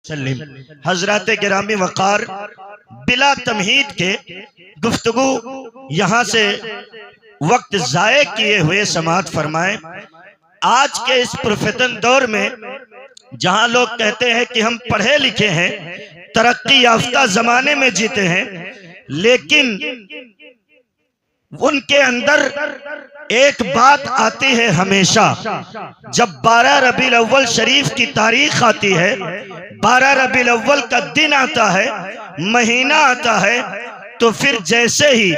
وسلم۔ حضرات گرامی وقار، بلا تمہید کے گفتگو یہاں سے وقت ضائع کیے ہوئے سماعت فرمائیں۔ آج کے اس پرفتن دور میں جہاں لوگ کہتے ہیں کہ ہم پڑھے لکھے ہیں، ترقی یافتہ زمانے میں جیتے ہیں، لیکن ان کے اندر ایک بات آتی ہے ہمیشہ، جب 12 ربیع الاول شریف کی تاریخ آتی ہے، 12 ربیع الاول کا دن آتا ہے، مہینہ آتا ہے، تو پھر جیسے ہی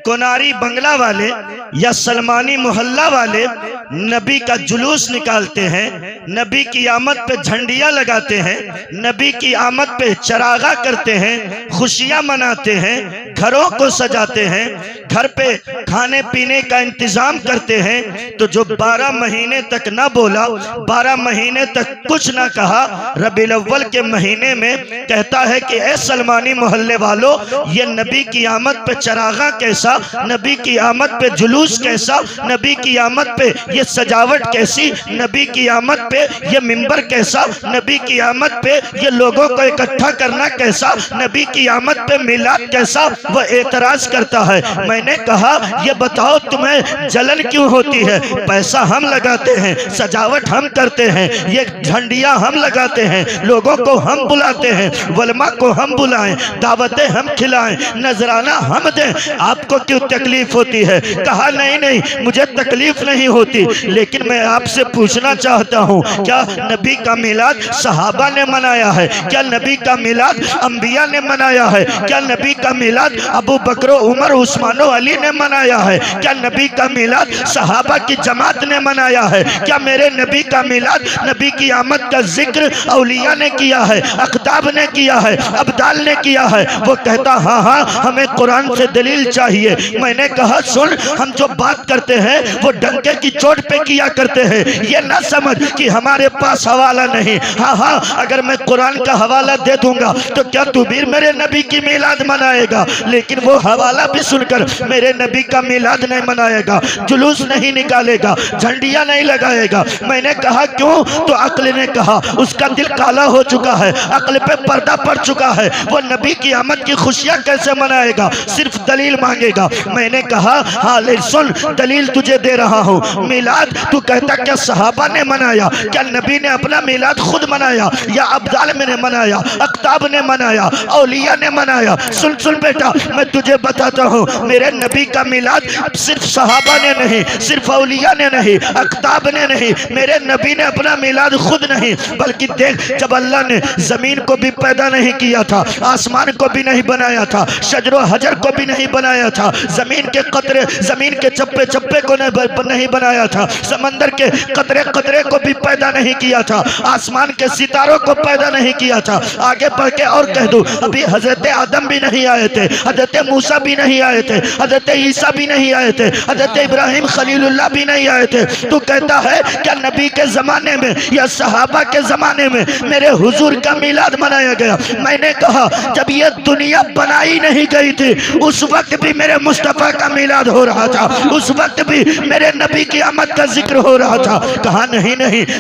کناری بنگلہ والے یا سلمانی محلہ والے نبی کا جلوس نکالتے ہیں، نبی کی آمد پہ جھنڈیاں لگاتے ہیں، نبی کی آمد پہ چراغاں کرتے ہیں، خوشیاں مناتے ہیں، گھروں کو سجاتے ہیں، گھر پہ کھانے پینے کا انتظام کرتے ہیں، تو جو 12 مہینے تک نہ بولا، 12 مہینے تک کچھ نہ کہا، ربیع الاول کے مہینے میں کہتا ہے کہ اے سلمانی محلے والو، یہ نبی کی آمد پہ چراغاں کیسا، نبی کی آمد پہ جلوس کیسا، نبی کی آمد پہ یہ سجاوٹ کیسی، نبی کی آمد پہ یہ منبر کیسا، نبی کی آمد پہ یہ لوگوں کو اکٹھا کرنا کیسا، نبی کی آمد پہ میلاد کیسا۔ وہ اعتراض کرتا ہے۔ میں نے کہا یہ بتاؤ تمہیں جلن کیوں ہوتی ہے؟ پیسہ ہم لگاتے ہیں، سجاوٹ ہم کرتے ہیں، یہ جھنڈیاں ہم لگاتے ہیں، لوگوں کو ہم بلاتے ہیں، علماء کو ہم بلائیں، دعوتیں ہم کھلائیں، نذرانہ ہم دیں، آپ کو کیوں تکلیف ہوتی ہے؟ کہا نہیں مجھے تکلیف نہیں ہوتی، لیکن میں آپ سے پوچھنا چاہتا ہوں، کیا نبی کا میلاد صحابہ نے منایا ہے؟ کیا نبی کا میلاد انبیاء نے منایا ہے؟ کیا نبی کا میلاد ابو بکر و عمر عثمان و علی نے منایا ہے؟ کیا نبی کا میلاد صحابہ کی جماعت نے منایا ہے؟ کیا میرے نبی کا میلاد، نبی کی آمد کا ذکر اولیاء نے کیا ہے، اقطاب نے کیا ہے، ابدال نے کیا ہے؟ وہ کہتا ہاں ہمیں قرآن سے دلیل چاہیے۔ میں نے کہا سن، ہم جو بات کرتے ہیں وہ ڈنکے کی چوٹ پہ کیا کرتے ہیں، یہ نہ سمجھ کہ ہمارے پاس حوالہ نہیں۔ ہاں اگر میں قرآن کا حوالہ دے دوں گا تو کیا تو بھی میرے نبی کی میلاد منائے گا؟ لیکن وہ حوالہ بھی سن کر میرے نبی کا میلاد نہیں منائے گا، جلوس نہیں نکالے گا، جھنڈیاں نہیں لگائے گا۔ میں نے کہا کیوں؟ تو عقل نے کہا اس کا دل کالا ہو چکا ہے، عقل پہ پردہ پڑ چکا ہے، وہ نبی کی آمد کی خوشیاں کیسے منائے گا؟ صرف دلیل مانگے گا۔ میں نے کہا ہاں سن، دلیل تجھے دے رہا ہوں۔ میلاد تو کہتا کیا صحابہ نے منایا؟ کیا نبی نے اپنا میلاد خود منایا یا ابدال میں نے منایا، اقطاب نے منایا، اولیاء نے منایا؟ سن بیٹا، میں تجھے بتاتا ہوں، میرے نبی کا میلاد صرف صحابہ نے نہیں، صرف اولیاء نے نہیں، اقطاب نے نہیں، میرے نبی نے اپنا میلاد خود نہیں، بلکہ دیکھ جب اللہ نے زمین کو بھی پیدا نہیں کیا تھا، آسمان کو بھی نہیں بنایا تھا، شجر و حجر کو بھی نہیں بنایا تھا، زمین کے قطرے، زمین کے چپے چپے کو نہیں بنایا تھا، سمندر کے قطرے قطرے کو بھی پیدا نہیں کیا تھا، آسمان کے ستاروں کو پیدا نہیں کیا تھا۔ آگے بڑھ کے اور کہہ دوں، ابھی حضرت آدم بھی نہیں آئے تھے، حضرت موسیٰ بھی نہیں آئے تھے، حضرت عیسیٰ بھی نہیں آئے تھے، حضرت ابراہیم خلیل اللہ بھی نہیں آئے تھے۔ تو کہتا ہے کیا نبی کے زمانے میں یا صحابہ کے زمانے میں میرے حضور کا میلاد منایا گیا؟ میں نے کہا جب یہ دنیا بنائی نہیں گئی تھی اس وقت بھی میرے مصطفیٰ کا میلاد ہو رہا تھا، اس وقت بھی میرے نبی کی آمد کا ذکر ہو رہا تھا۔ کہا نہیں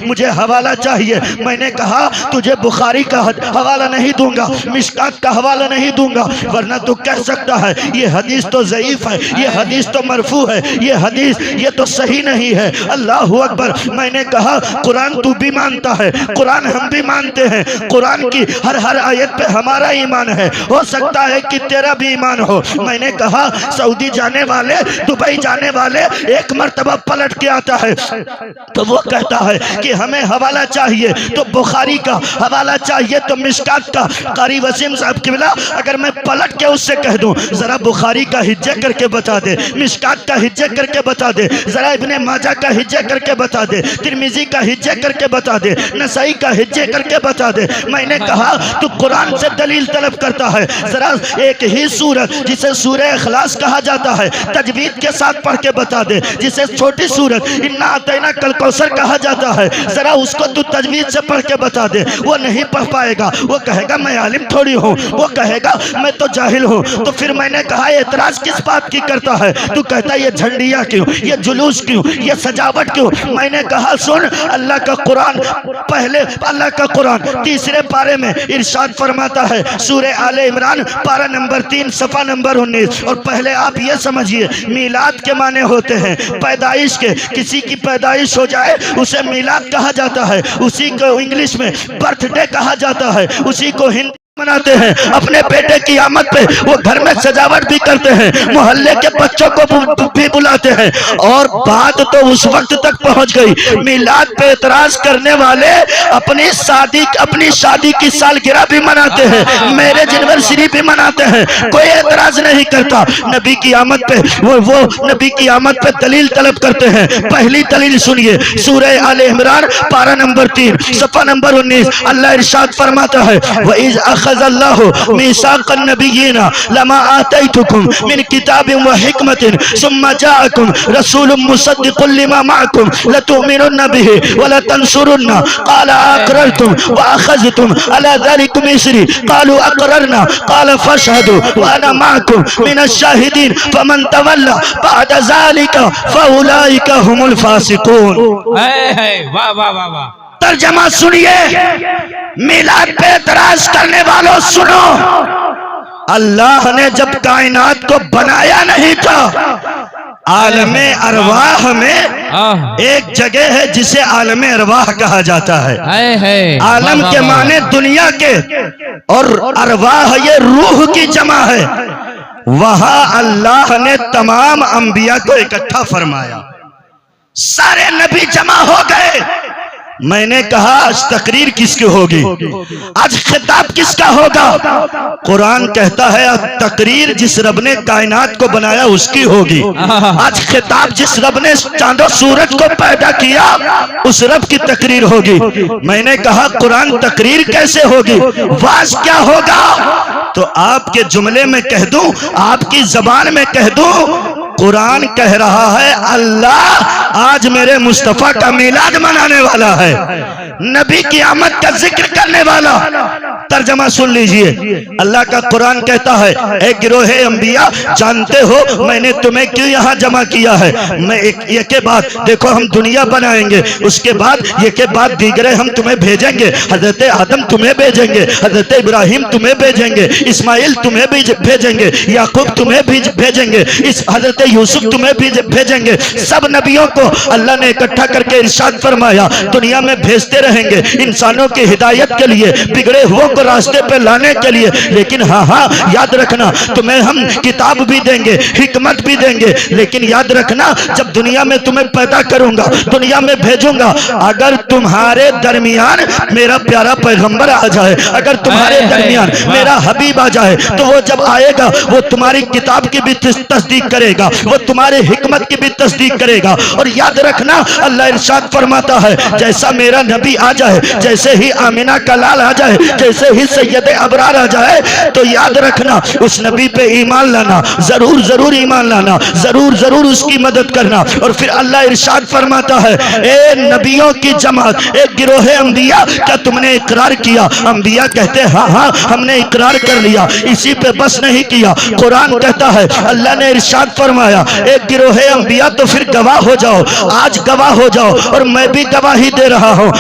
مجھے حوالہ چاہیے۔ میں نے کہا تجھے بخاری کا حوالہ نہیں دوں گا، مشکات کا حوالہ نہیں دوں گا، ورنہ تو کہہ سکتا ہے یہ حدیث تو ضعیف ہے، یہ حدیث تو مرفوع ہے، یہ حدیث یہ تو صحیح نہیں ہے۔ اللہ اکبر۔ میں نے کہا قرآن تو بھی مانتا ہے، قرآن ہم بھی مانتے ہیں، قرآن کی ہر آیت پہ ہمارا ایمان ہے، ہو سکتا ہے کہ تیرا بھی ایمان ہو۔ میں نے کہا سعودی جانے والے، دبئی جانے والے ایک مرتبہ پلٹ کے آتا ہے تو وہ کہتا ہے کہ ہمیں حوالہ چاہیے، تو بخاری کا حوالہ چاہیے تو مشکات کا۔ قاری وسیم صاحب قبلہ اگر میں پلٹ کے اس سے کہہ دوں ذرا بخاری کا ہجے کر کے بتا دے، مشکات کا ہجے کر کے بتا دے، ذرا ابن ماجہ کا ہجے کر کے بتا دے، ترمذی کا ہجے کر کے بتا دے، نسائی کا ہجے کر کے بتا دے۔ میں نے کہا تو قرآن سے دلیل طلب کرتا ہے، ذرا ایک ہی سورت جسے سورہ اخلاص کہا جاتا ہے تجوید کے ساتھ پڑھ کے بتا دے، جسے چھوٹی سورت انا اعطیناک الکوثر کہا جاتا ہے، ذرا اس کو تو تجوید سے پڑھ کے بتا دے۔ وہ نہیں پڑھ پائے گا، وہ کہے گا میں عالم تھوڑی ہوں، وہ کہے گا میں تو جاہل ہوں۔ تو پھر میں نے کہا اعتراض کس بات کی کرتا ہے؟ تو کہتا ہے یہ جھنڈیاں کیوں، یہ جلوس کیوں، یہ سجاوٹ کیوں؟ میں نے کہا سن، اللہ کا قرآن اللہ کا قرآن تیسرے پارے میں ارشاد فرماتا ہے، سورہ آل عمران پارہ نمبر 3 صفحہ نمبر 19، اور پہلے آپ یہ سمجھیے میلاد کے معنی ہوتے ہیں پیدائش کے، کسی کی پیدائش ہو جائے اسے میلاد کہا جاتا ہے، اسی کو انگلش میں برتھ ڈے کہا جاتا ہے، اسی کو ہندی مناتے ہیں۔ اپنے بیٹے کی آمد پہ وہ گھر میں سجاوٹ بھی کرتے ہیں، محلے کے بچوں کو بھی بلاتے ہیں، اور بات تو اس وقت تک پہنچ گئی میلاد پہ اعتراض کرنے والے اپنی شادی کی سالگرہ بھی مناتے ہیں، میرج اینیورسری بھی مناتے ہیں، کوئی اعتراض نہیں کرتا۔ نبی کی آمد پہ وہ نبی کی آمد پہ دلیل طلب کرتے ہیں۔ پہلی دلیل سنیے، سورہ آل عمران پارہ نمبر 3 صفحہ نمبر 19، اللہ ارشاد فرماتا ہے، وَإِذْ أَخَذَ اللَّهُ مِيثَاقَ النَّبِيِّينَ لَمَا آتَيْتُكُم مِّن كِتَابٍ وَحِكْمَةٍ ثُمَّ جَاءَكُم رَّسُولٌ مُّصَدِّقٌ لِّمَا مَعَكُمْ لَتُؤْمِنُنَّ بِهِ وَلَتَنصُرُنَّهُ قَالَ أَقْرَرْتُمْ وَأَخَذْتُمْ عَلَىٰ ذَلِكُمْ إِصْرِي قَالُوا أَقْرَرْنَا قَالَ فَاشْهَدُوا وَأَنَا مَعَكُمْ مِنَ الشَّاهِدِينَ فَمَن تَوَلَّىٰ بَعْدَ ذَلِكَ فَأُولَٰئِكَ هُمُ الْفَاسِقُونَ۔ واہ واہ واہ واہ، ترجمہ سنیے، میلاد پہ اعتراض کرنے والوں سنو، اللہ نے جب کائنات کو بنایا نہیں تھا، عالم ارواح میں ایک جگہ ہے جسے عالم ارواح کہا جاتا ہے۔ عالم کے معنی دنیا کے، اور ارواح یہ روح کی جمع ہے۔ وہاں اللہ نے تمام انبیاء کو اکٹھا فرمایا، سارے نبی جمع ہو گئے۔ میں نے کہا آج تقریر کس کی ہوگی، آج خطاب کس کا ہوگا؟ قرآن کہتا ہے تقریر جس رب نے کائنات کو بنایا اس کی ہوگی، آج خطاب جس رب نے چاند و سورج کو پیدا کیا اس رب کی تقریر ہوگی۔ میں نے کہا قرآن تقریر کیسے ہوگی، واز کیا ہوگا؟ تو آپ کے جملے میں کہہ دوں، آپ کی زبان میں کہہ دوں، قرآن کہہ رہا ہے اللہ آج میرے مصطفیٰ کا میلاد منانے والا ہے، نبی کی آمد کا ذکر کرنے والا۔ ترجمہ سن لیجئے، اللہ کا قرآن کہتا ہے، اے گروہ انبیاء جانتے ہو میں نے تمہیں کیوں یہاں جمع کیا ہے؟ میں ایک کے بعد دیکھو ہم دنیا بنائیں گے، اس کے بعد یہ کے بعد دیگرے ہم تمہیں بھیجیں گے، حضرت آدم تمہیں بھیجیں گے، حضرت ابراہیم تمہیں بھیجیں گے، اسماعیل تمہیں بھیجیں گے، یعقوب تمہیں بھیجیں گے، حضرت یوسف تمہیں بھیجیں گے۔ سب نبیوں کو اللہ نے اکٹھا کر کے ارشاد فرمایا دنیا میں بھیجتے رہیں گے انسانوں کی ہدایت کے لیے، بگڑے ہوئے کو راستے پہ لانے کے لیے۔ لیکن ہاں یاد رکھنا تمہیں ہم کتاب بھی دیں گے، حکمت بھی دیں گے، لیکن یاد رکھنا جب دنیا میں تمہیں پیدا کروں گا، دنیا میں بھیجوں گا، اگر تمہارے درمیان میرا پیارا پیغمبر آ جائے، اگر تمہارے درمیان میرا حبیب آ جائے تو وہ جب آئے گا وہ تمہاری کتاب کی بھی تصدیق کرے گا، وہ تمہارے حکمت کی بھی تصدیق کرے گا۔ اور یاد رکھنا اللہ ارشاد فرماتا ہے جیسا میرا نبی آ جائے، جیسے ہی آمینہ کا لال آ جائے، جیسے ہی سید ابرار آ جائے، تو یاد رکھنا اس نبی پہ ایمان لانا، ضرور ایمان لانا، ضرور اس کی مدد کرنا۔ اور پھر اللہ ارشاد فرماتا ہے اے نبیوں کی جماعت، اے گروہ انبیاء کیا تم نے اقرار کیا؟ انبیاء کہتے ہاں ہم نے اقرار کر لیا۔ اسی پہ بس نہیں کیا، قرآن کہتا ہے اللہ نے ارشاد فرمایا اے گروہ انبیاء تو پھر گواہ ہو جاؤ، آج گواہ ہو جاؤ، اور میں بھی گواہی دے رہا ہوں،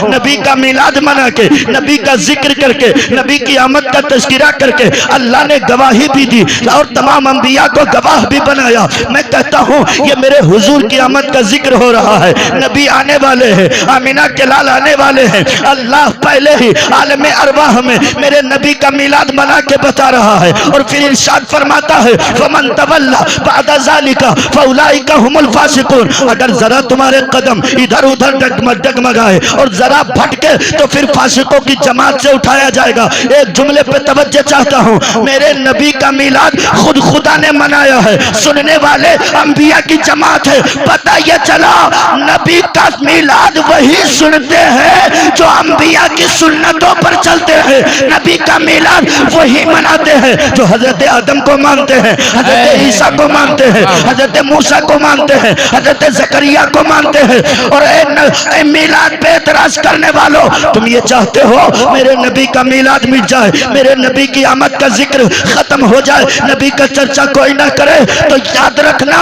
نبی کا میلاد منا کے، نبی کا ذکر کر کے، نبی کی آمد کا تذکرہ کر کے اللہ نے گواہی بھی دی اور تمام انبیاء کو گواہ بھی بنایا۔ میں کہتا ہوں یہ میرے حضور کی آمد کا ذکر ہو رہا ہے، نبی آنے والے ہیں، آمینہ کے لال آنے والے ہیں، اللہ پہلے ہی عالم ارواح میں میرے نبی کا میلاد منا کے بتا رہا ہے۔ اور پھر ارشاد فرماتا ہے فمن تولی بعد ذلک فاولئک هم الفاسقون، اگر ذرا تمہارے قدم ادھر ادھر ڈگمگائے اور ذرا بھٹکے تو پھر فاسقوں کی جماعت سے اٹھایا جائے گا۔ ایک جملے پہ توجہ چاہتا ہوں، میرے نبی کا میلاد خود خدا نے منایا ہے، سننے والے انبیاء کی جماعت ہے۔ پتہ یہ چلا نبی کا میلاد وہی سنتے ہیں جو انبیاء کی سنتوں پر چلتے ہیں، نبی کا میلاد وہی مناتے ہیں جو حضرت آدم کو مانتے ہیں، حضرت عیسیٰ کو مانتے ہیں، حضرت موسیٰ کو مانتے ہیں، حضرت زکریا کو مانتے ہیں۔ اور اے میلاد پہ اعتراض کرنے والوں تم یہ چاہتے چاہتے ہو میرے نبی کا میلاد مٹ جائے, میرے نبی کی آمد کا ذکر ختم ہو جائے, نبی کا چرچا کوئی نہ کرے, تو یاد رکھنا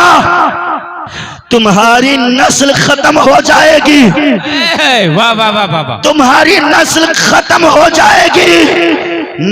تمہاری نسل ختم ہو جائے گی, تمہاری نسل ختم ہو جائے گی.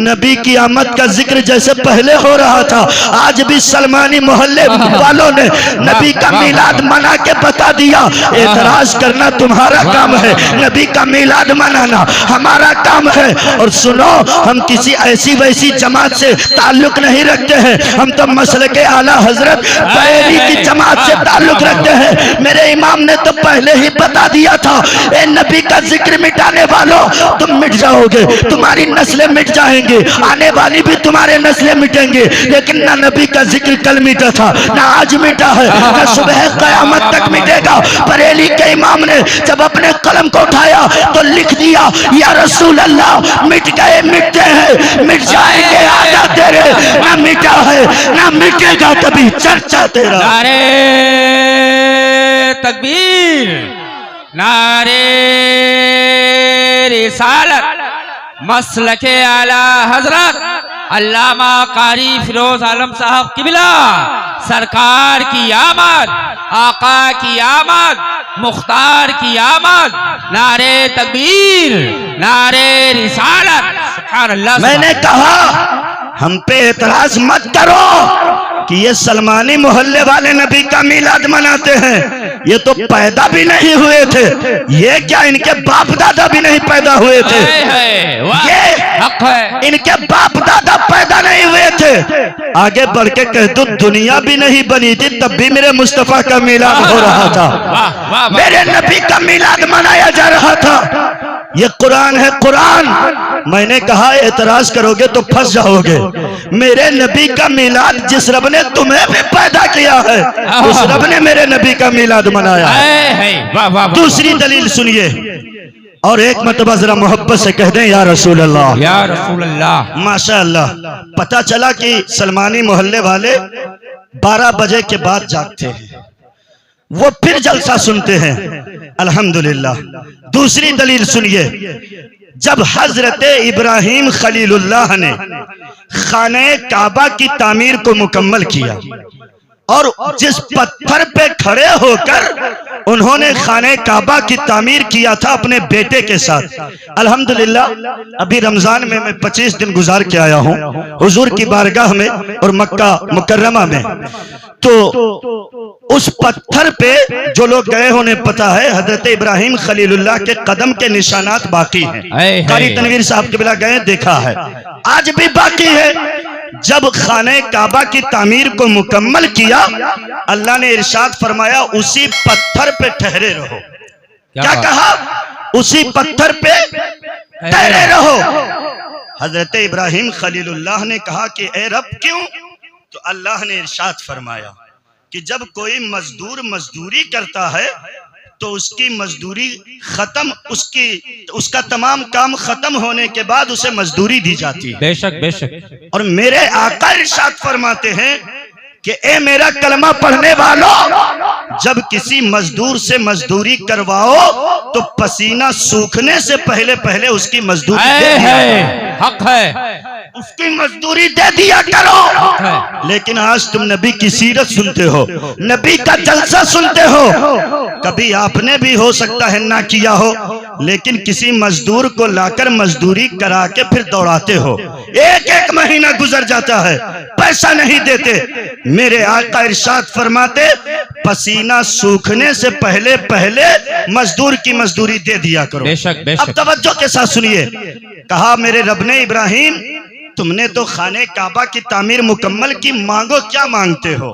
نبی کی آمد کا ذکر جیسے پہلے ہو رہا تھا, آج بھی سلمانی محلے والوں نے نبی کا میلاد منا کے بتا دیا. اعتراض کرنا تمہارا کام ہے, نبی کا میلاد منانا ہمارا کام ہے. اور سنو, ہم کسی ایسی ویسی جماعت سے تعلق نہیں رکھتے ہیں, ہم تو مسلک اعلیٰ حضرت بریلوی کی جماعت سے تعلق رکھتے ہیں. میرے امام نے تو پہلے ہی بتا دیا تھا, اے نبی کا ذکر مٹانے والوں تم مٹ جاؤ گے, تمہاری نسلیں مٹ جائیں گے, آنے والی بھی تمہارے نسلیں مٹیں گے. لیکن نہ نبی کا ذکر کل مٹا تھا, نہ آج مٹا ہے, نہ صبح قیامت تک مٹے گا. بریلی کے امام نے جب اپنے قلم کو اٹھایا تو لکھ دیا, یا رسول اللہ مٹ گئے مٹتے ہیں, مٹ جائیں گے آجا تیرے, نہ مٹا ہے نہ مٹے گا کبھی چرچا تیرا. نعرے تکبیر, نعرے رسالت, مسلک اعلیٰ حضرت علامہ قاری فیروز عالم صاحب قبلہ سرکار کی آمد, آقا کی آمد, مختار کی آمد. نعرے تکبیر, نعرے رسالت. سبحان اللہ. میں نے کہا ہم پہ اعتراض مت کرو کہ یہ سلمانی محلے والے نبی کا میلاد مناتے ہیں, یہ تو پیدا بھی نہیں ہوئے تھے, یہ کیا ان کے باپ دادا بھی نہیں پیدا ہوئے تھے, یہ ان کے باپ دادا پیدا نہیں ہوئے تھے. آگے بڑھ کے کہہ دو دنیا بھی نہیں بنی تھی تب بھی میرے مصطفیٰ کا میلاد ہو رہا تھا, میرے نبی کا میلاد منایا جا رہا تھا. یہ قرآن ہے قرآن. میں نے کہا اعتراض کرو گے تو پھنس جاؤ گے. میرے نبی کا میلاد جس رب نے تمہیں بھی پیدا کیا ہے اس رب نے میرے نبی کا میلاد منایا ہے. دوسری دلیل سنیے, اور ایک مرتبہ ذرا محبت سے کہہ دیں یا رسول اللہ, یا رسول اللہ. ماشاء اللہ. پتا چلا کہ سلمانی محلے والے 12 بجے کے بعد جاگتے ہیں, وہ پھر جلسہ سنتے ہیں. الحمدللہ. دوسری دلیل سنیے, جب حضرت ابراہیم خلیل اللہ نے خانہ کعبہ کی تعمیر کو مکمل کیا اور جس پتھر پہ کھڑے ہو کر انہوں نے خانہ کعبہ کی تعمیر کیا تھا اپنے بیٹے کے ساتھ. الحمدللہ ابھی رمضان میں 25 دن گزار کے آیا ہوں حضور کی بارگاہ میں اور مکہ مکرمہ میں. تو اس پتھر پہ جو لوگ گئے انہیں پتا ہے حضرت ابراہیم خلیل اللہ کے قدم کے نشانات باقی ہیں. قاری تنویر صاحب کے بلا گئے دیکھا ہے, آج بھی باقی ہے. جب خانہ کعبہ کی تعمیر کو مکمل کیا اللہ نے ارشاد فرمایا اسی پتھر پہ ٹھہرے رہو. کیا کہا؟ اسی پتھر پہ ٹھہرے رہو. حضرت ابراہیم خلیل اللہ نے کہا کہ اے رب کیوں؟ تو اللہ نے ارشاد فرمایا کہ جب کوئی مزدور مزدوری کرتا ہے تو اس کی مزدوری ختم, اس کا تمام کام ختم ہونے کے بعد اسے مزدوری دی جاتی ہے. بے شک بے شک. اور میرے آقا ارشاد فرماتے ہیں کہ اے میرا کلمہ پڑھنے والوں, جب کسی مزدور سے مزدوری کرواؤ تو پسینہ سوکھنے سے پہلے اس کی مزدوری دے دیا. حق ہے, اس کی مزدوری دے دیا کرو. لیکن آج تم نبی کی سیرت سنتے ہو, نبی کا جلسہ سنتے ہو, کبھی آپ نے بھی ہو سکتا ہے نہ کیا ہو, لیکن کسی مزدور کو لا کر مزدوری کرا کے پھر دوڑاتے ہو. ایک مہینہ گزر جاتا ہے, پیسہ نہیں دیتے. میرے آقا ارشاد فرماتے پسینہ سوکھنے سے پہلے مزدور کی مزدوری دے دیا کرو. بے شک بے شک. اب توجہ کے ساتھ سنیے, کہا میرے رب نے ابراہیم تم نے تو خانہ کعبہ کی تعمیر مکمل کی, مانگو کیا مانگتے ہو,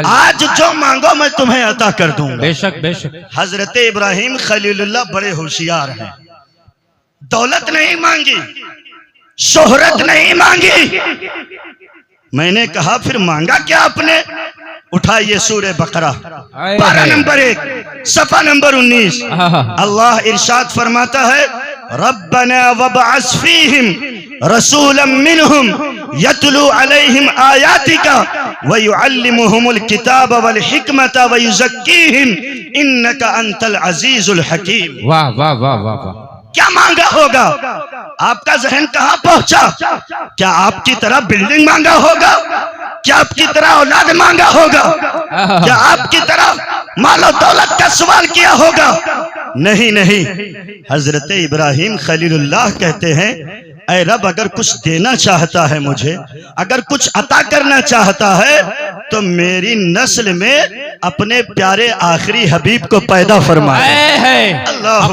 آج جو مانگو میں تمہیں عطا کر دوں گا. بے شک بے شک. حضرت ابراہیم خلیل اللہ بڑے ہوشیار ہیں, دولت نہیں مانگی, شہرت نہیں مانگی. میں نے کہا پھر مانگا کیا آپ نے؟ اٹھائیے سورہ بقرہ 12 نمبر 1 صفحہ نمبر 19. اللہ ارشاد فرماتا ہے ربنا وابعث فیہم رسولا منہم یتلو علیہم آیاتک ویعلمہم الکتاب والحکمت ویزکیہم انک انت العزیز الحکیم. واہ واہ واہ واہ. کیا مانگا ہوگا؟ آپ کا ذہن کہاں پہنچا؟ کیا آپ کی طرح بلڈنگ مانگا ہوگا؟ کیا آپ کی طرح اولاد مانگا ہوگا؟ کیا آپ کی طرح مال و دولت کا سوال کیا ہوگا؟ نہیں نہیں، حضرت ابراہیم خلیل اللہ کہتے ہیں اے رب اگر کچھ دینا چاہتا ہے مجھے، اگر کچھ عطا کرنا چاہتا ہے تو میری نسل میں اپنے پیارے آخری حبیب کو پیدا فرمائے۔ اللہ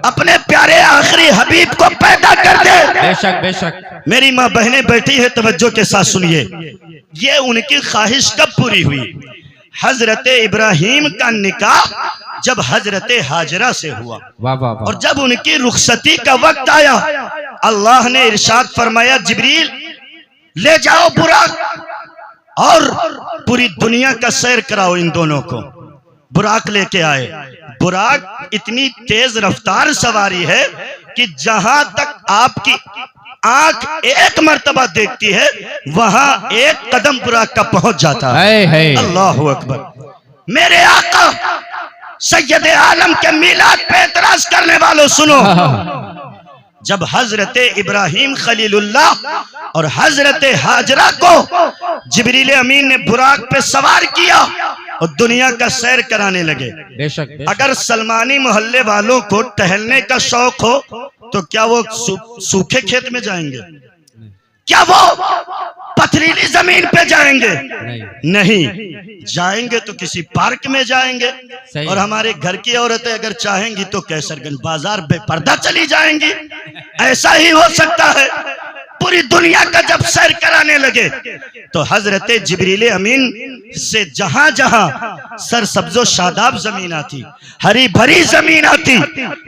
اپنے پیارے آخری حبیب کو پیدا کر دے۔ بے شک بے شک۔ میری ماں بہنیں بیٹھی ہے، توجہ کے ساتھ سنیے، یہ ان کی خواہش کب پوری ہوئی؟ حضرت ابراہیم کا نکاح جب حضرت ہاجرہ سے ہوا اور جب ان کی رخصتی کا وقت آیا، اللہ نے ارشاد فرمایا جبریل لے جاؤ براق اور پوری دنیا کا سیر کراؤ ان دونوں کو۔ براق لے کے آئے۔ براق اتنی تیز رفتار سواری ہے کہ جہاں تک آپ کی آنکھ ایک مرتبہ دیکھتی ہے وہاں ایک قدم براق کا پہنچ جاتا ہے۔ اللہ اکبر۔ میرے آقا سید عالم کے میلاد پہ اعتراض کرنے والوں سنو، جب حضرت ابراہیم خلیل اللہ اور حضرت ہاجرہ کو جبریل امین نے براق پہ سوار کیا اور دنیا کا سیر کرانے لگے، اگر سلمانی محلے والوں کو ٹہلنے کا شوق ہو تو کیا وہ سوکھے کھیت میں جائیں گے؟ کیا وہ پتھریلی زمین پہ جائیں گے؟ نہیں، جائیں گے تو کسی پارک میں جائیں گے۔ اور ہمارے گھر کی عورتیں اگر چاہیں گی تو کیسر گنج بازار بے پردہ چلی جائیں گی۔ ایسا ہی ہو سکتا ہے۔ پوری دنیا کا جب سیر کرانے لگے تو حضرت جبریل امین سے جہاں جہاں سرسبز و شاداب زمین آتی، ہری بھری زمین آتی،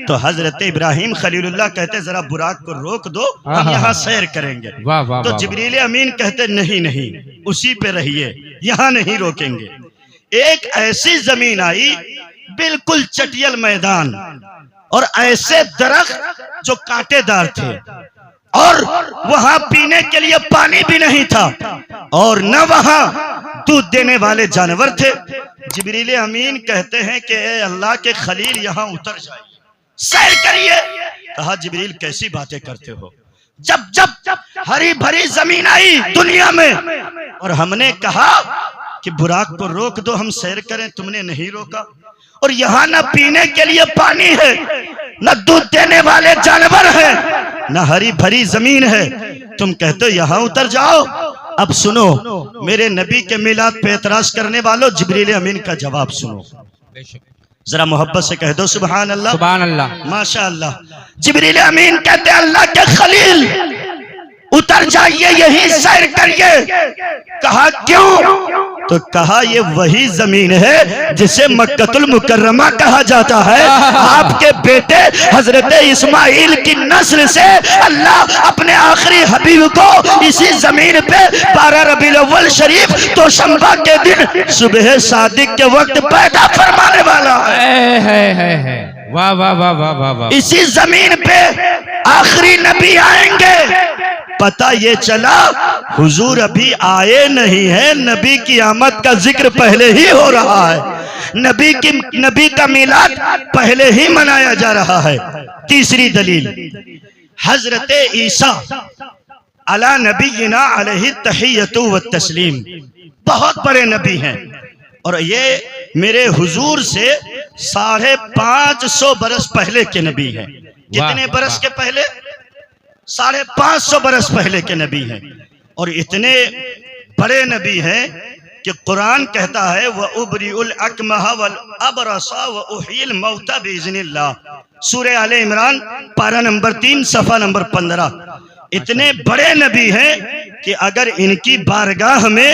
تو حضرت ابراہیم خلیل اللہ کہتے ذرا براق کو روک دو، ہم یہاں سیر کریں گے۔ تو جبریل امین کہتے نہیں نہیں، اسی پہ رہیے، یہاں نہیں روکیں گے۔ ایک ایسی زمین آئی بالکل چٹیل میدان اور ایسے درخت جو کانٹے دار تھے، اور وہاں پینے کے لیے پانی بھی نہیں تھا اور نہ وہاں دودھ دینے والے جانور تھے۔ جبریل امین کہتے ہیں کہ اے اللہ کے خلیل یہاں اتر جائیے، سیر کریے۔ کہا جبریل کیسی باتیں کرتے ہو؟ جب ہری بھری زمین آئی دنیا میں اور ہم نے کہا کہ براق کو روک دو ہم سیر کریں، تم نے نہیں روکا، اور یہاں نہ پینے کے لیے پانی ہے، نہ دودھ دینے والے جانور ہیں، نہ ہری بھری زمین ہے، تم کہتے ہو یہاں اتر جاؤ۔ اب سنو میرے نبی کے میلاد پہ اعتراض کرنے والوں، جبریل امین کا جواب سنو، ذرا محبت سے کہہ دو سبحان اللہ، سبحان اللہ، ماشاء اللہ۔ جبریل امین کہتے اللہ کے خلیل اتر جائیے، یہی سیر کریے۔ کہا کیوں؟ تو کہا یہ وہی زمین ہے جسے مکہ المکرمہ کہا جاتا ہے۔ آپ کے بیٹے حضرت اسماعیل کی نسل سے اللہ اپنے آخری حبیب کو اسی زمین پہ 12 ربیع الاول شریف دوشنبہ کے دن صبح صادق کے وقت پیدا فرمانے والا ہے۔ واہ واہ واہ واہ واہ واہ۔ اسی زمین پہ آخری نبی آئیں گے۔ پتہ یہ چلا حضور ابھی آئے نہیں ہیں، نبی کی آمد کا ذکر پہلے ہی ہو رہا ہے، نبی کا میلاد پہلے ہی منایا جا رہا ہے۔ تیسری دلیل، حضرت عیسیٰ علی نبینا علیہ التحیۃ والتسلیم بہت بڑے نبی ہیں، اور یہ میرے حضور سے 550 برس پہلے کے نبی ہیں۔ کتنے برس کے پہلے؟ 550 برس پہلے کے نبی ہیں، اور اتنے بڑے نبی ہیں کہ قرآن کہتا ہے وَأُبْرِئُ الْأَكْمَحَ وَالْأَبْرَصَ وَأُحْيِي الْمَوْتَى بِإِذْنِ اللَّهِ، سورہ آل عمران پارہ نمبر 3 صفحہ نمبر 15۔ اتنے بڑے نبی ہیں کہ اگر ان کی بارگاہ میں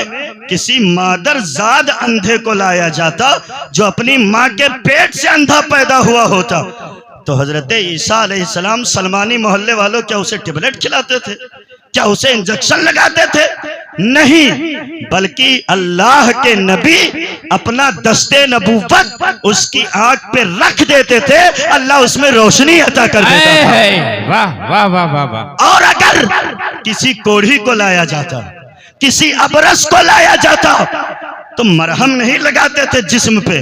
کسی مادر زاد اندھے کو لایا جاتا جو اپنی ماں کے پیٹ سے اندھا پیدا ہوا ہوتا تو حضرت عیسیٰ علیہ السلام سلمانی محلے والوں کیا اسے ٹیبلٹ کھلاتے تھے؟ کیا اسے انجیکشن لگاتے تھے؟ نہیں، بلکہ اللہ کے نبی اپنا دستے نبوت اس کی آنکھ پہ رکھ دیتے تھے، اللہ اس میں روشنی عطا کر دیتا تھا۔ واہ واہ واہ واہ واہ۔ اور اگر کسی کوڑھی کو لایا جاتا، کسی ابرص کو لایا جاتا تو مرہم نہیں لگاتے تھے جسم پہ،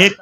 1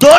2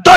2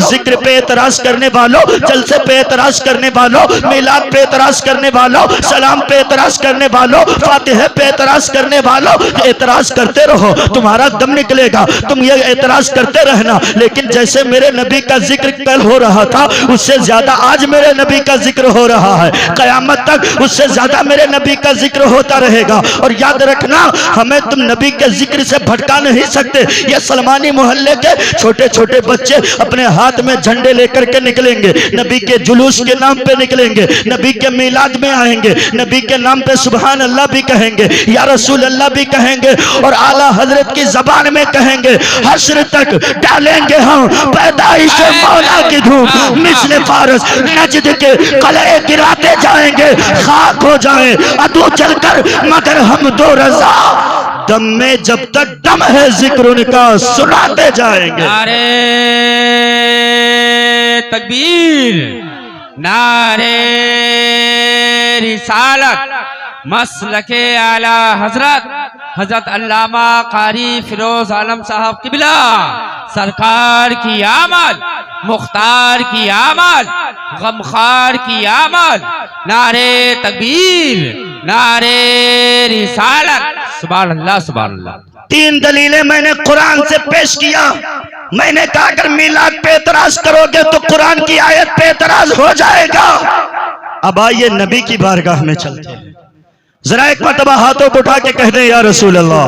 ذکر پہ اعتراض کرنے والوں، جلسے پہ اعتراض کرنے والوں، میلاد پہ اعتراض کرنے والوں، سلام پہ اعتراض کرنے والوں، فاتحہ پہ اعتراض کرنے والوں، اعتراض کرتے رہو، تمہارا دم نکلے گا، تم یہ اعتراض کرتے رہنا۔ لیکن جیسے میرے نبی کا ذکر کل ہو رہا تھا، اس سے زیادہ آج میرے نبی کا ذکر ہو رہا ہے، قیامت تک اس سے زیادہ میرے نبی کا ذکر ہوتا رہے گا۔ اور یاد رکھنا، ہمیں تم نبی کے ذکر سے بھٹکا نہیں سکتے۔ یہ سلمانی محلے کے چھوٹے چھوٹے بچے اپنے ہاتھ میں جھنڈے لے کر کے نکلیں گے، نبی کے جلوس کے نام پہ نکلیں گے، نبی کے میلاد میں آئیں گے، نبی کے نام پہ سبحان اللہ بھی کہیں گے، یا رسول اللہ بھی کہیں گے، اور اعلیٰ حضرت کی زبان میں کہیں گے۔ حشر تک ڈالیں گے ہم پیدائش مولا کی دھوم، مثل فارس نجد کے قلعے گراتے جائیں گے، خاک ہو جائیں عدو چل کر مگر ہم دو رضا، دم میں جب تک دم ہے ذکر ان کا سناتے جائیں گے۔ نعرے تکبیر، نعرے رسالت، مسلک اعلی حضرت علامہ قاری فیروز عالم صاحب قبلہ سرکار کی آمد، مختار کی آمد، غمخوار کی آمد، نعرے تکبیر، نعرے رسالت، سبحان اللہ سبحان اللہ۔ تین دلیلیں میں نے قرآن سے پیش کیا۔ میں نے کہا اگر میلاد پہ اعتراض کرو گے تو قرآن کی آیت پہ اعتراض ہو جائے گا۔ اب آئیے نبی کی بارگاہ میں چلتے ہیں، ذرا ایک مرتبہ ہاتھوں کو اٹھا کے کہہ دیں یا رسول اللہ،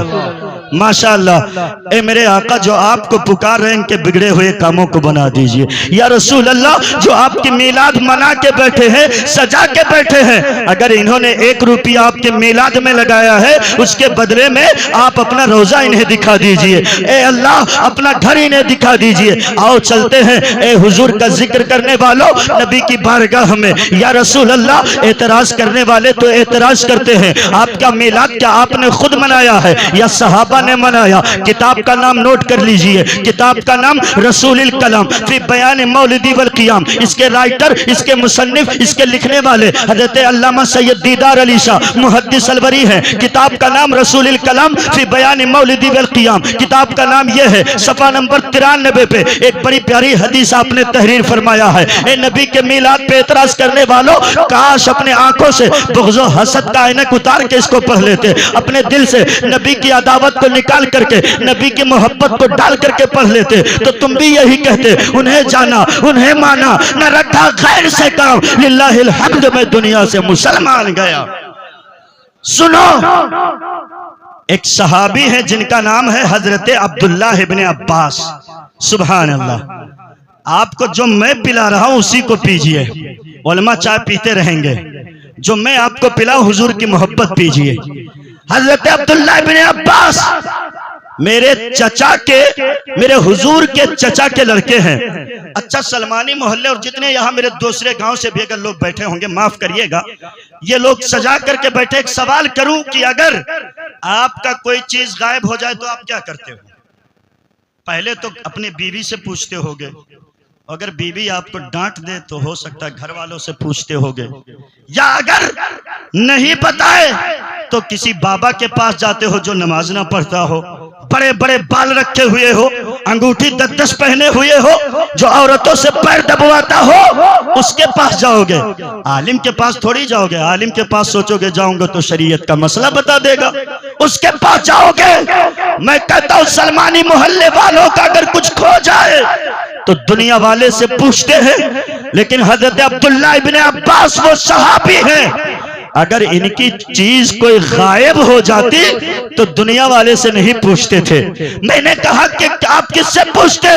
ماشاءاللہ، اے میرے آقا جو آپ کو پکار رہے ہیں ان کے بگڑے ہوئے کاموں کو بنا دیجئے۔ یا رسول اللہ جو آپ کی میلاد منا کے بیٹھے ہیں، سجا کے بیٹھے ہیں، اگر انہوں نے 1 روپیہ آپ کے میلاد میں لگایا ہے، اس کے بدلے میں آپ اپنا روزہ انہیں دکھا دیجئے۔ اے اللہ اپنا گھر انہیں دکھا دیجئے۔ آؤ چلتے ہیں اے حضور کا ذکر کرنے والوں نبی کی بارگاہ میں۔ یا رسول اللہ اعتراض کرنے والے تو اعتراض کرتے ہیں، آپ کا میلاد کیا آپ نے خود منایا ہے یا صحابہ نے منایا؟ کتاب کا نام نوٹ کر لیجئے، کتاب کا نام رسول الکلام فی بیان مولدی والقیام، اس کے رائٹر، اس کے مصنف، اس کے لکھنے والے حضرت علامہ سید دیدار علی شاہ محدث الوری ہیں۔ کتاب کا نام رسول الکلام فی بیان مولدی والقیام، کتاب کا نام یہ ہے۔ صفحہ نمبر 93 پہ ایک بڑی پیاری حدیث آپ نے تحریر فرمایا ہے، اے نبی کے میلاد پہ اعتراض کرنے والوں، کاش اپنے آنکھوں سے بغض و حسد کا عینک اتار کے اس کو پڑھ لیتے، اپنے دل سے نبی کی عداوت کو نکال کر کے نبی کی محبت کو ڈال کر کے پڑھ لیتے تو تم بھی یہی کہتے، انہیں جانا انہیں مانا، نہ رکھا غیر سے کام، للہ الحمد میں دنیا سے مسلمان گیا۔ سنو، ایک صحابی ہے جن کا نام ہے حضرت عبداللہ ابن عباس، سبحان اللہ۔ آپ کو جو میں پلا رہا ہوں اسی کو پیجئے، علماء چائے پیتے رہیں گے، جو میں آپ کو پلاؤں حضور کی محبت پیجئے۔ حضرت عبداللہ ابن عباس میرے چچا کے، میرے حضور کے چچا کے لڑکے ہیں۔ اچھا سلمانی محلے اور جتنے یہاں میرے دوسرے گاؤں سے بھی اگر لوگ بیٹھے ہوں گے معاف کریے گا، یہ لوگ سجا کر کے بیٹھے، ایک سوال کروں کہ اگر آپ کا کوئی چیز غائب ہو جائے تو آپ کیا کرتے ہو؟ پہلے تو اپنی بیوی سے پوچھتے ہوگے، اگر بیوی آپ کو ڈانٹ دے تو ہو سکتا ہے گھر والوں سے پوچھتے ہوگے، یا اگر نہیں بتائے تو کسی بابا کے پاس جاتے ہو جو نماز نہ پڑھتا ہو، بڑے بڑے بال رکھے ہوئے ہو، انگوٹھی 10 پہنے ہوئے ہو، جو عورتوں سے پیر دبواتا ہو، اس کے پاس جاؤ گے۔ عالم کے پاس تھوڑی جاؤ گے، عالم کے پاس سوچو گے جاؤں گے تو شریعت کا مسئلہ بتا دے گا، اس کے پاس جاؤ گے۔ میں کہتا ہوں سلمانی محلے والوں کا اگر کچھ کھو جائے تو دنیا والے سے پوچھتے ہیں، لیکن حضرت عبداللہ ابن عباس وہ صحابی ہیں، اگر ان کی چیز کوئی غائب ہو جاتی تو دنیا والے سے نہیں پوچھتے تھے۔ میں نے کہا کہ آپ کس سے پوچھتے؟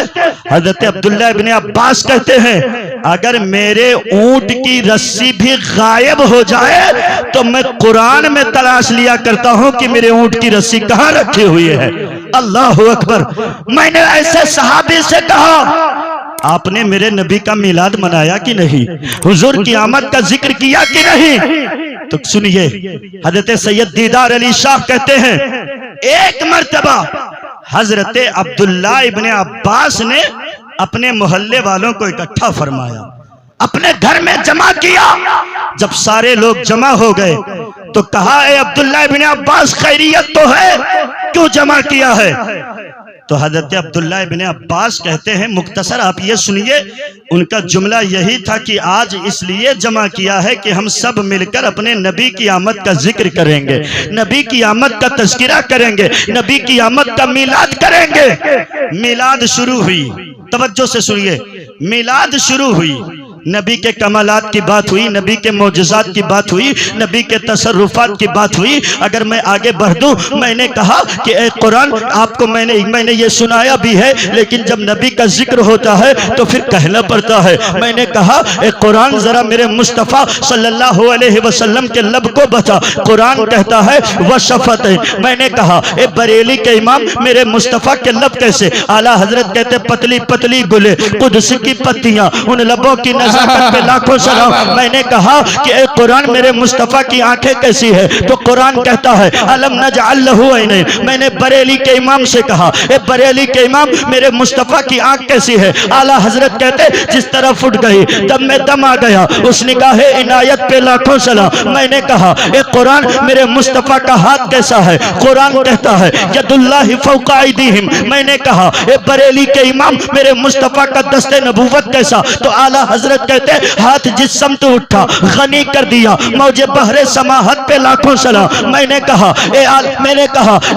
حضرت عبداللہ ابن عباس کہتے ہیں اگر میرے اونٹ کی رسی بھی غائب ہو جائے تو میں قرآن میں تلاش لیا کرتا ہوں کہ میرے اونٹ کی رسی کہاں رکھی ہوئی ہے۔ اللہ اکبر۔ میں نے ایسے صحابی سے کہا آپ نے میرے نبی کا میلاد منایا کہ نہیں؟ حضور کی آمد کا ذکر کیا کہ نہیں؟ تو سنیے، حضرت سید دیدار علی شاہ کہتے ہیں ایک مرتبہ حضرت عبداللہ ابن عباس نے اپنے محلے والوں کو اکٹھا فرمایا، اپنے گھر میں جمع کیا۔ جب سارے لوگ جمع ہو گئے تو کہا اے عبداللہ ابن عباس خیریت تو ہے، کیوں جمع کیا ہے؟ تو حضرت عبداللہ ابن عباس کہتے ہیں مختصر آپ یہ سنیے، ان کا جملہ یہی تھا کہ آج اس لیے جمع کیا ہے کہ ہم سب مل کر اپنے نبی کی آمد کا ذکر کریں گے، نبی کی آمد کا تذکرہ کریں گے، نبی کی آمد کا میلاد کریں گے۔ میلاد شروع ہوئی، توجہ سے سنیے، میلاد شروع ہوئی، نبی کے کمالات کی بات ہوئی، نبی کے معجزات کی بات ہوئی، نبی کے تصرفات کی بات ہوئی۔ اگر میں آگے بڑھ دوں، میں نے کہا کہ اے قرآن، آپ کو میں نے یہ سنایا بھی ہے، لیکن جب نبی کا ذکر ہوتا ہے تو پھر کہنا پڑتا ہے۔ میں نے کہا اے قرآن ذرا میرے مصطفیٰ صلی اللہ علیہ وسلم کے لب کو بچا۔ قرآن کہتا ہے وشفت۔ میں نے کہا اے بریلی کے امام، میرے مصطفیٰ کے لب کیسے؟ اعلیٰ حضرت کہتے پتلی پتلی گلے قدس کی پتیاں، ان لبوں کی نزاکت پہ لاکھوں سلام۔ میں نے کہا کہ اے قرآن میرے مصطفیٰ کی آنکھیں کیسی ہے؟ تو قرآن کہتا ہے الم نجعل لہ عینین۔ میں نے بریلی کے امام سے کہا اے بریلی کے امام میرے مصطفیٰ کی آنکھ کیسی ہے؟ اعلیٰ حضرت کہتے جس طرح پھٹ گئی، دم میں دم آ گیا، اس نگاہ عنایت پہ لاکھوں سلام۔ میں نے کہا اے قرآن میرے مصطفیٰ کا ہاتھ کیسا ہے؟ قرآن کہتا ہے ید اللہ فوق ایدیہم۔ میں نے کہا اے بریلی کے امام میرے مصطفیٰ کا دست نبوت کیسا؟ تو اعلیٰ حضرت کہتے ہاتھ جس سمت اٹھا غنی کر دیا، موج بحر سماحت پہ لاکھوں سلام۔ میں نے کہا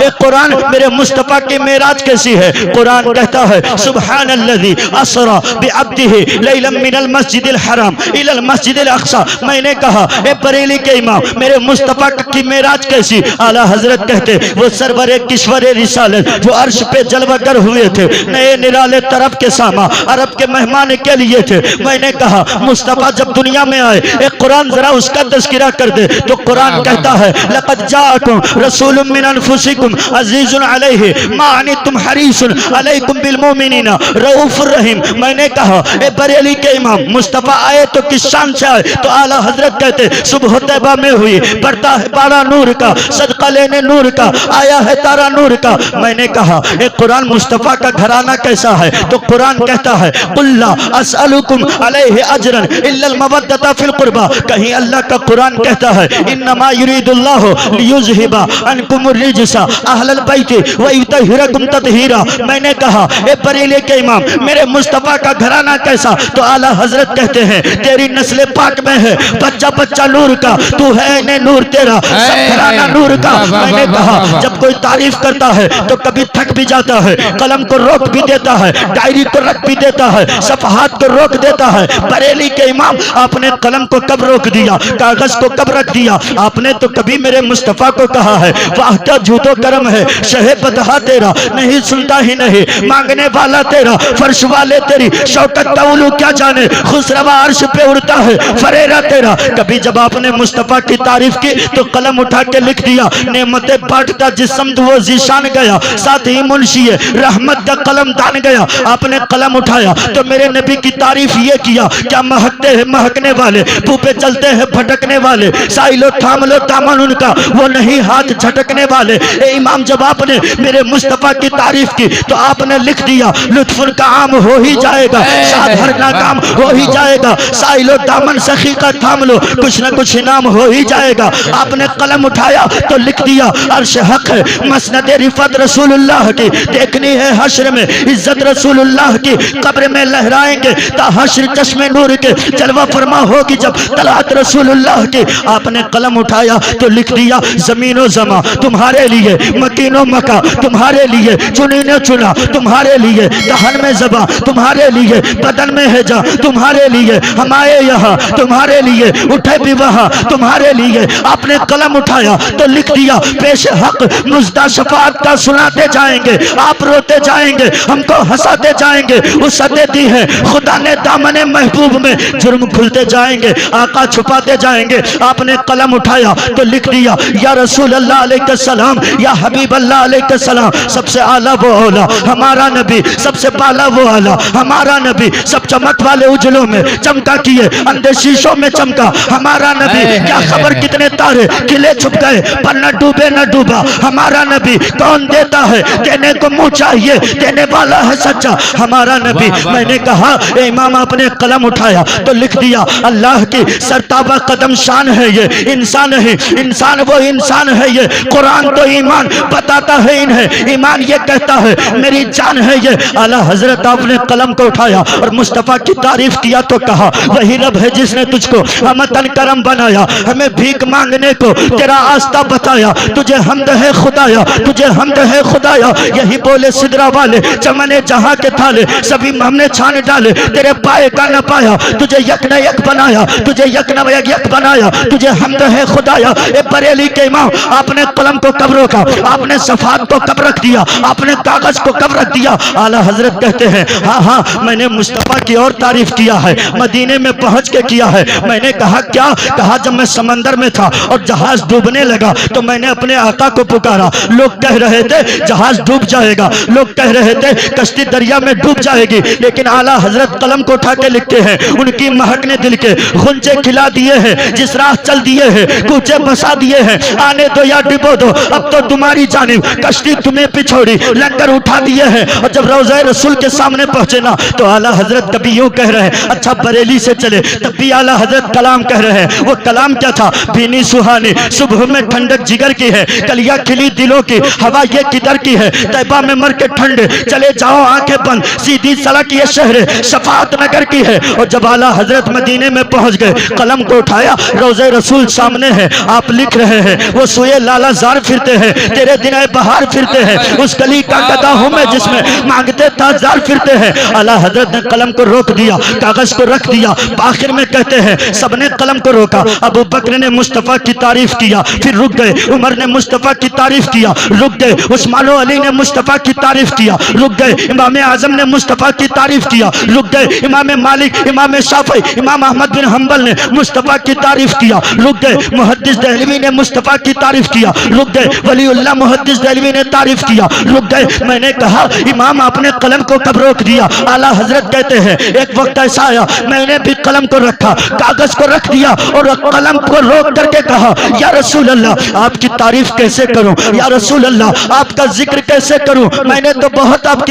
اے قرآن میرے مصطفیٰ کی معراج کیسی ہے؟ قرآن کہتا ہے سبحان الذی اسری بعبدہ لیلا من المسجد الحرام الی المسجد الاقصی۔ میں نے کہا اے بریلی کے امام میرے مصطفیٰ کی معراج کیسی؟ اعلیٰ حضرت کہتے وہ سرور کشور رسالت جو عرش پہ جلوہ گر ہوئے تھے، نئے نرالے طرف کے ساما عرب کے مہمان کے لیے تھے۔ میں نے کہا مصطفیٰ جب دنیا میں آئے اے قرآن ذرا اس کا تذکرہ کر دے۔ تو قرآن کہتا ہے لقد جاءکم رسول من انفسکم عزیز علیہ ما عنتم حریص علیکم بالمؤمنین رؤوف الرحیم۔ میں نے کہا اے بریلی کے امام مصطفیٰ آئے تو کس شان سے آئے؟ تو اعلیٰ حضرت کہتے صبح طیبہ میں ہوئی، بڑھتا ہے بارہ نور کا، صدقہ لینے نور کا، آیا ہے تارا نور کا۔ میں نے کہا اے قرآن مصطفیٰ کا گھرانہ کیسا ہے؟ تو قرآن کہتا ہے قل لا اسألکم علیہ اجرا الا المودۃ فی القربى۔ کہیں اللہ کا قرآن کہتا ہے انما یرید اللہ لیذھب عنکم الرجس اہل البیت ویطہرکم تطہیرا۔ میں نے کہا اے بریلی کے امام میرے مصطفیٰ کا گھرانہ کیسا؟ تو اعلیٰ حضرت کہتے ہیں تیری نسل پاک میں ہے بچہ بچہ نور کا، تو ہے نور تیرا سب گھرانہ نور کا۔ میں نے کہا جب کوئی تعریف کرتا ہے تو کبھی تھک بھی جاتا ہے، قلم کو روک بھی دیتا ہے، ڈائری کو رکھ بھی دیتا ہے، صفحات کو روک دیتا ہے۔ بریلی کے امام آپ نے قلم کو کب روک دیا، کاغذ کو کب رکھ دیا؟ آپ نے تو کبھی میرے مصطفیٰ کو کہا ہے واہ کیا جھوٹ و کرم ہے، شہ بدہا تیرا نہیں سنتا ہی نہیں، مانگنے والا تیرا فرش والے تیری شوکت تولو کیا جانے، خسروا عرش پہ اڑتا ہے فریرا تیرا۔ کبھی جب آپ نے مصطفیٰ کی تعریف کی تو قلم اٹھا کے لکھ دیا نعمتیں بانٹتا جس سمت وہ ذیشان گیا، ساتھ ہی منشی رحمت کا قلم دان گیا۔ آپ نے قلم اٹھایا تو میرے نبی کی تعریف یہ کیا کیا مہکتے ہیں مہکنے والے، پو پہ چلتے ہیں بھٹکنے والے، سائلو تھام لو دامن ان کا وہ نہیں ہاتھ جھٹکنے والے۔ اے امام جب آپ نے میرے مصطفیٰ کی تعریف کی تو آپ نے لکھ دیا لطف ان کا عام ہو ہی جائے گا، شاد ہر ناکام ہو ہی جائے گا، سائلو دامن سخی کا تھام لو کچھ نہ کچھ انعام ہو ہی جائے گا۔ آپ نے قلم اٹھایا تو لکھ دیا عرش حق ہے، مسند رفعت رسول اللہ کی، دیکھنی ہے حشر میں عزت رسول اللہ کی، قبر میں لہرائیں گے تا حشر چشم نور کے، جلوہ فرما ہوگی جب طلعت رسول اللہ کی۔ آپ نے قلم اٹھایا تو لکھ دیا زمین و زماں تمہارے لیے، مکین و مکہ تمہارے لیے، چنی نے چنا تمہارے لیے، دہن میں زباں تمہارے لیے، بدن میں ہے جاں تمہارے لیے، ہم آئے یہاں تمہارے لیے، اٹھے بھی وہاں تمہارے لیے۔ آپ نے قلم اٹھایا تو لکھ دیا پیش حق مزدہ شفاعت کا سناتے جائیں گے، آپ روتے جائیں گے، ہم کو ہنساتے جائیں گے، وسعتیں دی ہے خدا نے دامن محبوب میں، جرم کھلتے جائیں گے، آقا چھپاتے جائیں گے۔ آپ نے قلم اٹھایا تو لکھ دیا یا رسول اللہ علیہ السلام، یا حبیب اللہ علیہ السلام، سب سے اعلیٰ وہ اولا ہمارا نبی، سب سے بالا وہ اعلیٰ ہمارا نبی، سب چمک والے اجلوں میں چمکا کیے اندھے شیشوں میں چمکا ہمارا نبی، کیا خبر کتنے تارے کھلے چھپ گئے پر نہ ڈوبے نہ ڈوبا ہمارا نبی، کون دیتا ہے دینے کو منہ چاہیے، دینے والا ہے سچا ہمارا نبی۔ میں نے کہا اے امام آپ نے قلم قلم اٹھایا تو لکھ دیا اللہ کی سرتابہ قدم شان ہے یہ انسان ہے، انسان وہ انسان ہے یہ، قرآن تو ایمان بتاتا ہے انہیں، ایمان یہ کہتا ہے میری جان ہے یہ۔ اعلیٰ حضرت آپ نے قلم کو اٹھایا اور مصطفیٰ کی تعریف کیا تو کہا وہی رب ہے جس نے تجھ کو ہمتن کرم بنایا، ہمیں بھیک مانگنے کو تیرا آستہ بتایا، تجھے حمد ہے خدایا، تجھے حمد ہے خدایا۔ یہی بولے سدرا والے چمن جہاں کے تھالے سبھی ہم نے چھان ڈالے، تیرے پائے کا نہ پایا، تجھے یک نہ یک بنایا، تجھے یک نہ یک بنایا، تجھے حمد ہے خدایا۔ اے بریلی کے امام آپ نے قلم کو کب روکا، آپ نے صفحات کو کب رکھ دیا، آپ نے کاغذ کو کب رکھ دیا؟ اعلیٰ حضرت کہتے ہیں ہاں ہاں میں نے مصطفیٰ کی اور تعریف کیا ہے، مدینے میں پہنچ کے کیا ہے۔ میں نے کہا کیا؟ کہا جب میں سمندر میں تھا اور جہاز ڈوبنے لگا تو میں نے اپنے آقا کو پکارا، لوگ کہہ رہے تھے جہاز ڈوب جائے گا، لوگ کہہ رہے تھے کشتی دریا میں ڈوب جائے گی، لیکن اعلیٰ حضرت قلم کو اٹھا کے لکھتے ہیں ان کی مہک نے دل کے غنچے کھلا دیے ہیں، جس راہ چل دیے ہیں کوچے بسا دیے ہیں، آنے دو یا ڈبو دو اب تو تمہاری جانب، کشتی تمہیں پچھوڑی لنگر اٹھا دیے ہیں۔ اور جب روضہ رسول کے سامنے پہنچے نا تو اعلیٰ حضرت کبھی یوں کہہ رہے ہیں اچھا بریلی سے چلے تب بھی اعلیٰ حضرت کلام کہہ رہے ہیں۔ وہ کلام کیا تھا؟ بھینی سہانی صبح میں ٹھنڈک جگر کی ہے، کلیاں کھلی دلوں کی، ہوا یہ کدھر کی ہے، طیبہ میں مر کے ٹھنڈے چلے جاؤ آنکھیں بند، سیدھی سڑک یہ شہر شفاعت نگر کی ہے۔ اور جب اعلیٰ حضرت مدینے میں پہنچ گئے قلم کو اٹھایا، روضہ رسول سامنے ہے، آپ لکھ رہے ہیں وہ سوئے لالا زار پھرتے ہیں، تیرے دن بہار پھرتے ہیں، اس گلی کا گدا ہوں میں جس میں مانگتے تاجدار پھرتے ہیں۔ اعلیٰ حضرت نے قلم کو روک دیا، کاغذ کو رکھ دیا، آخر میں کہتے ہیں سب نے قلم کو روکا، ابو بکر نے مصطفیٰ کی تعریف کیا پھر رک گئے، عمر نے مصطفیٰ کی تعریف کیا رک گئے، عثمان و علی نے مصطفیٰ کی تعریف کیا رک گئے، امام اعظم نے مصطفیٰ کی تعریف کیا رک گئے، امام مالک، امام شافعی، امام احمد بن حنبل نے مصطفیٰ کی تعریف کیا رک گئے، محدث دہلوی نے مصطفیٰ کی تعریف کیا رک گئے، ولی اللہ محدث دہلوی نے تعریف کیا رک گئے۔ میں نے کہا امام آپ نے قلم کو کب روک دیا؟ اعلیٰ حضرت کہتے ہیں ایک وقت ایسا آیا میں نے بھی قلم کو رکھا، کاغذ کو رکھ دیا اور قلم کو روک کر کے کہا یا رسول اللہ آپ کی تعریف کیسے کروں، یا رسول اللہ آپ کا ذکر کیسے کروں؟ میں نے تو بہت آپ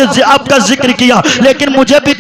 کا ذکر کیا لیکن مجھے بھی